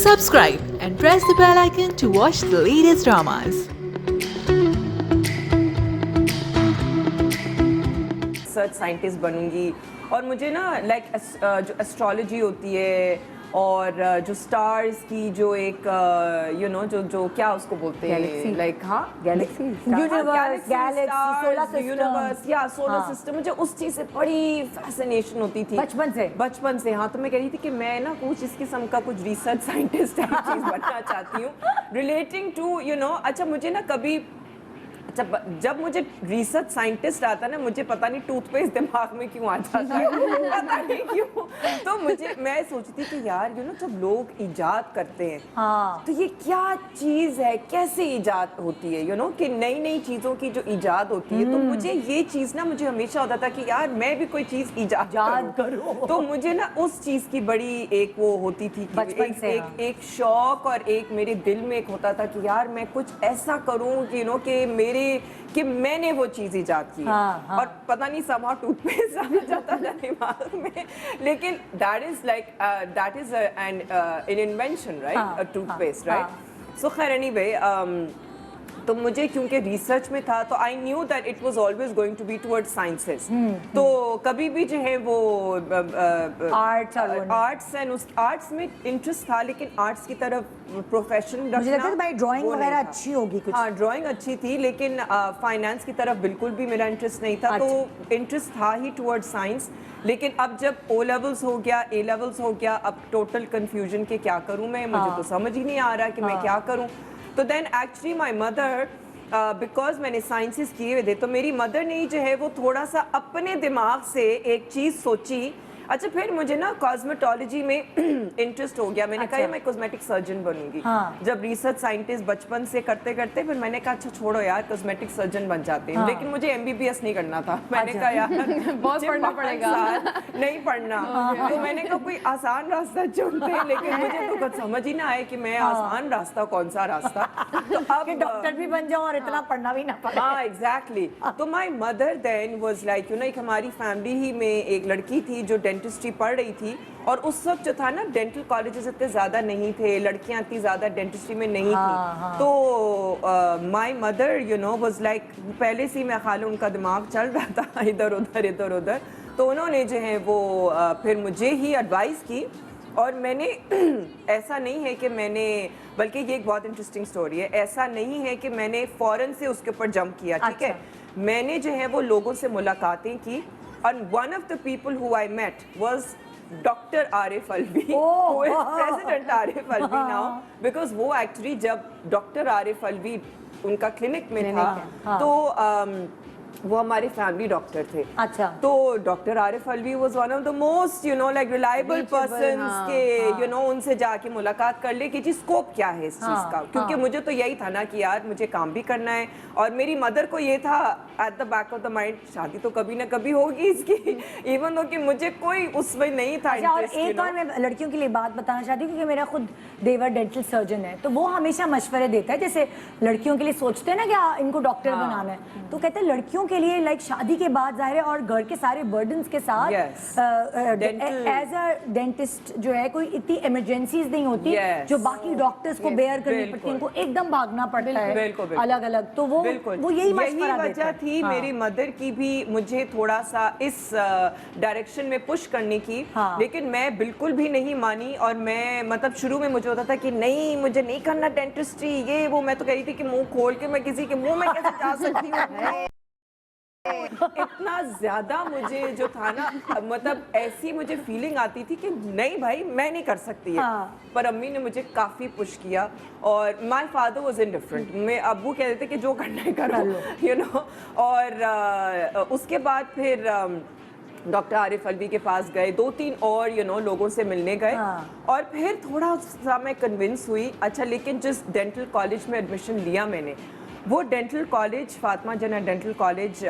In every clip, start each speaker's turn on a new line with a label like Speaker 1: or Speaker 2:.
Speaker 1: subscribe and press the bell icon to watch the latest dramas.
Speaker 2: Research scientist बनूंगी और मुझे ना like जो एस्ट्रोलॉजी होती है और जो स्टार्स की जो एक यू नो जो क्या उसको बोलते हैं लाइक हाँ
Speaker 3: गैलेक्सी
Speaker 2: यूनिवर्स
Speaker 3: गैलेक्सी
Speaker 2: यूनिवर्स या सोलर सिस्टम मुझे उस चीज़ से बड़ी फैसिनेशन होती थी बचपन से हाँ तो मैं कह रही थी कि मैं ना कुछ इस किस्म का कुछ रिसर्च साइंटिस्ट टाइप चीज़ बनना चाहती हूँ रिलेटिंग टू यू नो अच्छा मुझे ना कभी जब मुझे रिसर्च साइंटिस्ट आता ना मुझे पता नहीं टूथपेस्ट दिमाग में क्यों आ जाता है पता नहीं क्यों तो मुझे मैं सोचती कि यार यू नो जब लोग इजाद करते हैं तो ये क्या चीज़ है कैसे इजाद होती है यू नो कि नई नई चीज़ों की जो इजाद होती है तो मुझे ये चीज़ ना मुझे हमेशा होता था कि यार मैं भी कोई चीज़ इजाद करूँ तो मुझे ना उस चीज़ की बड़ी एक वो होती थी एक शौक और एक मेरे दिल में एक होता था कि यार मैं कुछ ऐसा करूँ कि यू नो कि मैंने वो चीज़ इजाद की और पता नहीं somehow टूथपेस्ट आ जाता था दिमाग में लेकिन that is an invention right a toothpaste right so खैर anyway तो मुझे क्योंकि रिसर्च में था तो I knew that it was always going to be towards sciences तो कभी भी जो है वो आर्ट्स एंड उस आर्ट्स में इंटरेस्ट था लेकिन आर्ट्स की तरफ प्रोफेशन
Speaker 3: मुझे लगता है भाई ड्राइंग वगैरह अच्छी होगी कुछ
Speaker 2: हाँ ड्राइंग अच्छी थी लेकिन फाइनेंस की तरफ बिल्कुल भी मेरा इंटरेस्ट नहीं था तो इंटरेस्ट था ही टुवर्ड्स साइंस लेकिन अब जब ओ लेवल्स हो गया ए लेवल्स हो गया अब टोटल कंफ्यूजन के क्या करूँ मैं मुझे तो समझ ही नहीं आ रहा कि मैं क्या करूँ तो then actually my mother because मैंने साइंसेस किए हुए थे तो मेरी मदर ने जो है वो थोड़ा सा अपने दिमाग से एक चीज़ सोची अच्छा फिर मुझे ना कॉस्मेटोलॉजी में इंटरेस्ट हो गया मैंने कहा मैं कॉस्मेटिक सर्जन बनूंगी जब रिसर्च साइंटिस्ट बचपन से करते करते फिर मैंने कहा अच्छा छोड़ो यार कॉस्मेटिक सर्जन बन जाते हैं लेकिन मुझे एमबीबीएस नहीं करना था मैंने कहा यार बहुत पढ़ना पड़ेगा नहीं पढ़ना तो मैंने कहा कोई आसान रास्ता चुनते हैं लेकिन मुझे तो कुछ समझ ही ना आए कि मैं आसान रास्ता कौन सा रास्ता
Speaker 3: तो अब डॉक्टर भी बन जाओ और इतना पढ़ना भी ना पड़े
Speaker 2: हाँ एग्जैक्टली तो my mother then was like you know एक हमारी फैमिली ही में एक लड़की थी जो डेंटिस्ट्री पढ़ रही थी और उस वक्त जो था ना डेंटल कॉलेजेस इतने ज़्यादा नहीं थे लड़कियां इतनी ज़्यादा डेंटिस्ट्री में नहीं थी तो my mother you know was like पहले से ही मैं ख्याल उनका दिमाग चल रहा था इधर उधर तो उन्होंने जो है वो फिर मुझे ही एडवाइस की और मैंने ऐसा नहीं है कि मैंने बल्कि ये एक बहुत इंटरेस्टिंग स्टोरी है ऐसा नहीं है कि मैंने फ़ौरन से उसके ऊपर जंप किया ठीक है मैंने जो है वो लोगों से मुलाकातें की and one of the people who I met was Dr. Arif Alvi, who is President Arif Alvi now, because वो actually जब Dr. Arif Alvi उनका क्लिनिक में था तो वो हमारे फैमिली डॉक्टर थे
Speaker 3: अच्छा
Speaker 2: तो doctor Arif Alvi was one of the most you know like reliable persons के यू नो उनसे जाके मुलाकात कर ले कि जी स्कोप क्या है इस चीज़ का क्योंकि मुझे तो यही था ना कि यार मुझे काम भी करना है और मेरी मदर को ये था at the back of the mind शादी तो कभी ना कभी होगी इसकी इवन दो कि मुझे कोई उसमें नहीं था
Speaker 3: और एक और मैं लड़कियों के लिए बात बताना चाहती हूँ क्योंकि मेरा खुद देवर डेंटल सर्जन है तो वो हमेशा मशवरे देता है जैसे लड़कियों के लिए सोचते हैं ना कि इनको डॉक्टर बनाना है तो कहते हैं लड़कियों के लिए लाइक शादी के बाद जाहिर है और घर के सारे बर्डन्स के साथ एज अ डेंटिस्ट जो है कोई इतनी इमरजेंसीज नहीं होती जो बाकी डॉक्टर्स को बेयर करनी पड़ती है इनको एकदम भागना पड़ता है अलग अलग तो वो यही
Speaker 2: वजह थी मेरी मदर की भी मुझे थोड़ा सा इस डायरेक्शन में पुश करने की लेकिन मैं बिल्कुल भी नहीं मानी और मैं मतलब शुरू में मुझे होता था कि नहीं मुझे नहीं करना डेंटिस्ट्री ये वो मैं तो कह रही थी कि मुंह खोल के मैं किसी के मुंह में कैसे जा सकती हूँ इतना ज्यादा मुझे जो था ना मतलब ऐसी मुझे फीलिंग आती थी कि नहीं भाई मैं नहीं कर सकती है पर अम्मी ने मुझे काफ़ी पुश किया और माय फादर वाज इंडिफरेंट मैं अब्बू कहते थे कि जो करना है करो यू नो और उसके बाद फिर डॉक्टर आरिफ अलवी के पास गए 2-3 और यू नो लोगों से मिलने गए और फिर थोड़ा सा मैं कन्विंस हुई अच्छा लेकिन जिस डेंटल कॉलेज में एडमिशन लिया मैंने वो डेंटल कॉलेज फातिमा जना डेंटल कॉलेज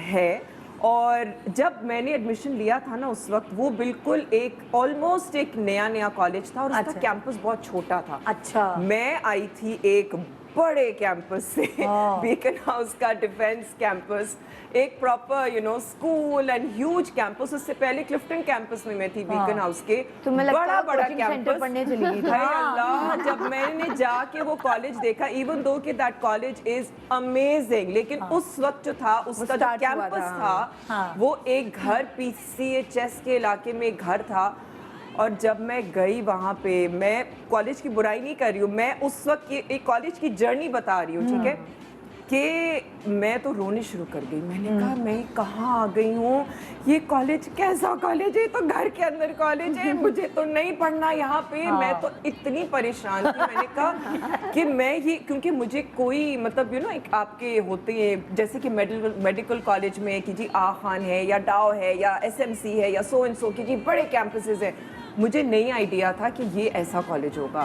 Speaker 2: है और जब मैंने एडमिशन लिया था ना उस वक्त वो बिल्कुल एक ऑलमोस्ट एक नया कॉलेज था और उसका कैंपस बहुत छोटा था
Speaker 3: अच्छा
Speaker 2: मैं आई थी एक बड़े कैंपस से, बीकन हाउस का डिफेंस कैंपस, एक proper school and huge campus. उससे पहले क्लिफ्टन कैंपस में मैं थी बीकन हाउस के. बड़ा बड़ा कैंपस.
Speaker 4: पढ़ने चली गई.
Speaker 2: हाय अल्लाह, जब मैंने जाके वो कॉलेज देखा, इवन दो कि दैट कॉलेज इज अमेजिंग, लेकिन उस वक्त जो था उसका जो कैंपस था वो एक घर PCHS के इलाके में एक घर था. और जब मैं गई वहाँ पे, मैं कॉलेज की बुराई नहीं कर रही हूँ, मैं उस वक्त एक कॉलेज की जर्नी बता रही हूँ, ठीक है, कि मैं तो रोने शुरू कर गई. मैंने कहा मैं कहाँ आ गई हूँ, ये कॉलेज कैसा कॉलेज है, तो घर के अंदर कॉलेज है, मुझे तो नहीं पढ़ना यहाँ पे. मैं तो इतनी परेशान थी. मैंने कहा कि मैं ये, क्योंकि मुझे कोई मतलब एक आपके होते हैं जैसे कि मेडिकल कॉलेज में कि जी खान है या डाव है या SMC है या सो एंड सो कि जी बड़े कैंपसेस हैं. मुझे नहीं आइडिया था कि ये ऐसा कॉलेज होगा.